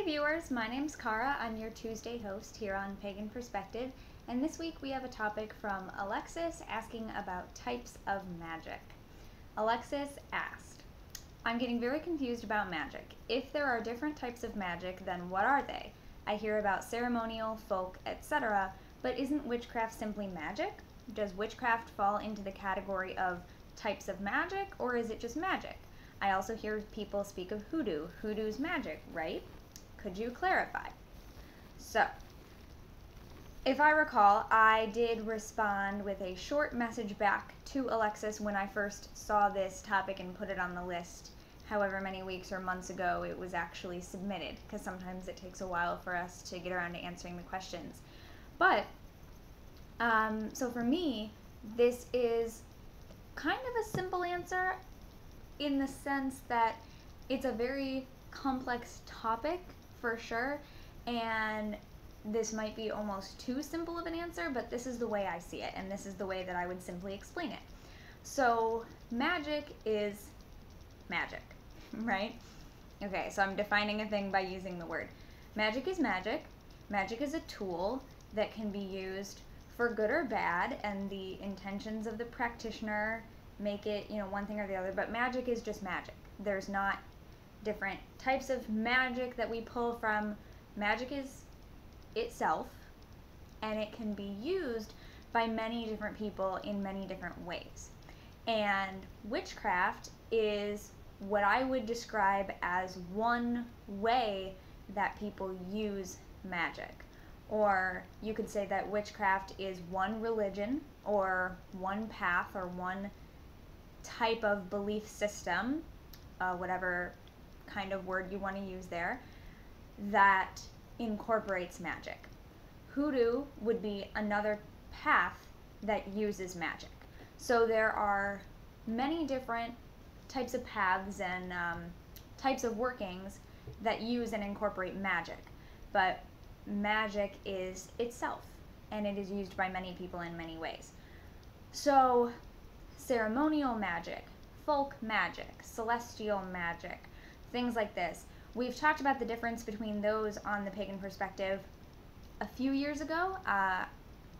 viewers, my name's Cara. I'm your Tuesday host here on Pagan Perspective, and this week we have a topic from Alexis asking about types of magic. Alexis asked, I'm getting very confused about magic. If there are different types of magic, then what are they? I hear about ceremonial, folk, etc., but isn't witchcraft simply magic? Does witchcraft fall into the category of types of magic, or is it just magic? I also hear people speak of hoodoo. Hoodoo's magic, right? Could you clarify? So, if I recall, I did respond with a short message back to Alexis when I first saw this topic and put it on the list. However many weeks or months ago it was actually submitted, because sometimes it takes a while for us to get around to answering the questions. But, so for me, this is kind of a simple answer in the sense that it's a very complex topic for sure, and this might be almost too simple of an answer, but this is the way I see it, and this is the way that I would simply explain it. So magic is magic, right? Okay, so I'm defining a thing by using the word. Magic is magic. Magic is a tool that can be used for good or bad, and the intentions of the practitioner make it, one thing or the other, but magic is just magic. There's not different types of magic that we pull from. Magic is itself, and it can be used by many different people in many different ways. And witchcraft is what I would describe as one way that people use magic. Or you could say that witchcraft is one religion, or one path, or one type of belief system, whatever kind of word you want to use there, that incorporates magic. Hoodoo would be another path that uses magic. So there are many different types of paths and types of workings that use and incorporate magic, but magic is itself, and it is used by many people in many ways. So ceremonial magic, folk magic, celestial magic, things like this. We've talked about the difference between those on the Pagan Perspective a few years ago. I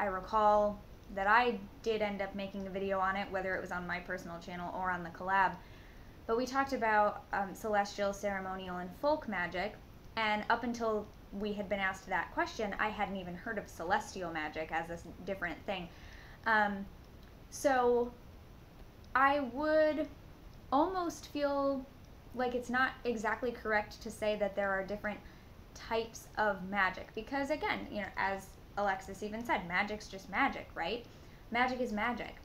recall that I did end up making a video on it, whether it was on my personal channel or on the collab. But we talked about celestial, ceremonial, and folk magic, and up until we had been asked that question, I hadn't even heard of celestial magic as a different thing. So I would almost feel like it's not exactly correct to say that there are different types of magic, because again, as Alexis even said, magic's just magic, right? Magic is magic,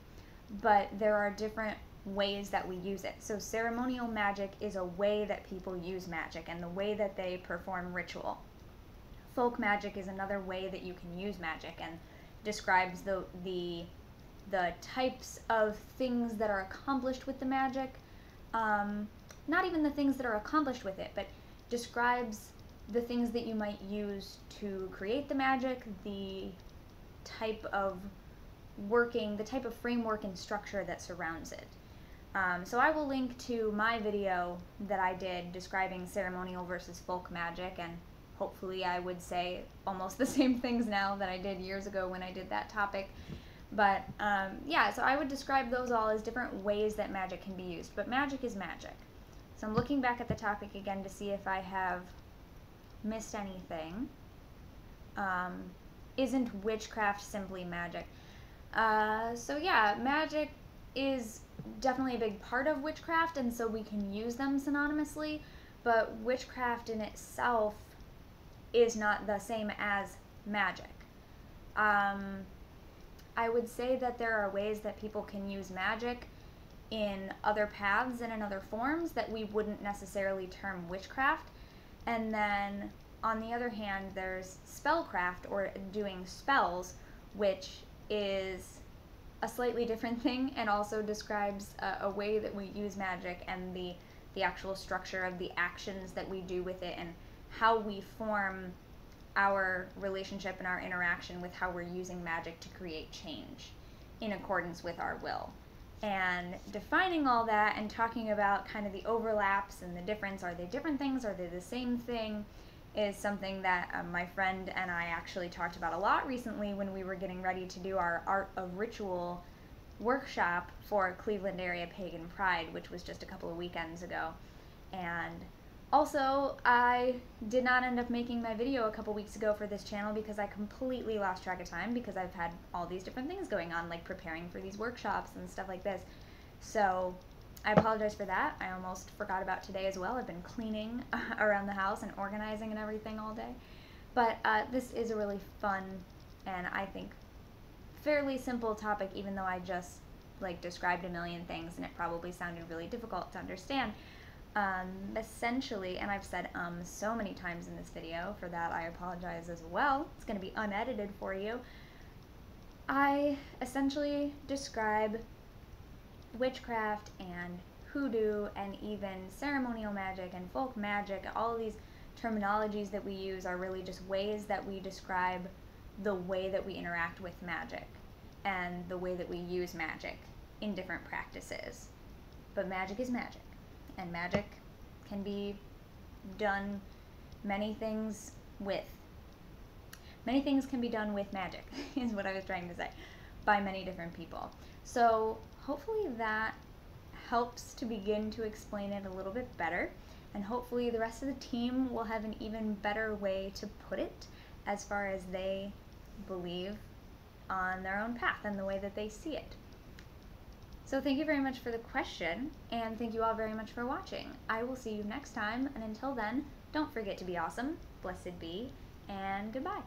but there are different ways that we use it. So ceremonial magic is a way that people use magic and the way that they perform ritual. Folk magic is another way that you can use magic and describes the types of things that are accomplished with the magic. Not even the things that are accomplished with it, but describes the things that you might use to create the magic, the type of working, the type of framework and structure that surrounds it. So I will link to my video that I did describing ceremonial versus folk magic, and hopefully I would say almost the same things now that I did years ago when I did that topic. But yeah, so I would describe those all as different ways that magic can be used, but magic is magic. So I'm looking back at the topic again to see if I have missed anything. Isn't witchcraft simply magic? So yeah, magic is definitely a big part of witchcraft, and so we can use them synonymously, but witchcraft in itself is not the same as magic. I would say that there are ways that people can use magic in other paths and in other forms that we wouldn't necessarily term witchcraft. And then on the other hand, there's spellcraft, or doing spells, which is a slightly different thing and also describes a way that we use magic and the actual structure of the actions that we do with it and how we form our relationship and our interaction with how we're using magic to create change in accordance with our will. And defining all that and talking about kind of the overlaps and the difference, are they different things, are they the same thing, is something that my friend and I actually talked about a lot recently when we were getting ready to do our Art of Ritual workshop for Cleveland area Pagan Pride, which was just a couple of weekends ago. And also, I did not end up making my video a couple weeks ago for this channel because I completely lost track of time because I've had all these different things going on, like preparing for these workshops and stuff like this. So I apologize for that. I almost forgot about today as well. I've been cleaning around the house and organizing and everything all day. But this is a really fun and I think fairly simple topic, even though I just described a million things and it probably sounded really difficult to understand. Essentially, and I've said so many times in this video, for that I apologize as well. It's going to be unedited for you. I essentially describe witchcraft and hoodoo and even ceremonial magic and folk magic. All of these terminologies that we use are really just ways that we describe the way that we interact with magic and the way that we use magic in different practices. But magic is magic. And magic can be done many things can be done with magic, is what I was trying to say, by many different people. So hopefully that helps to begin to explain it a little bit better, and hopefully the rest of the team will have an even better way to put it as far as they believe on their own path and the way that they see it. So thank you very much for the question, and thank you all very much for watching. I will see you next time, and until then, don't forget to be awesome, blessed be, and goodbye.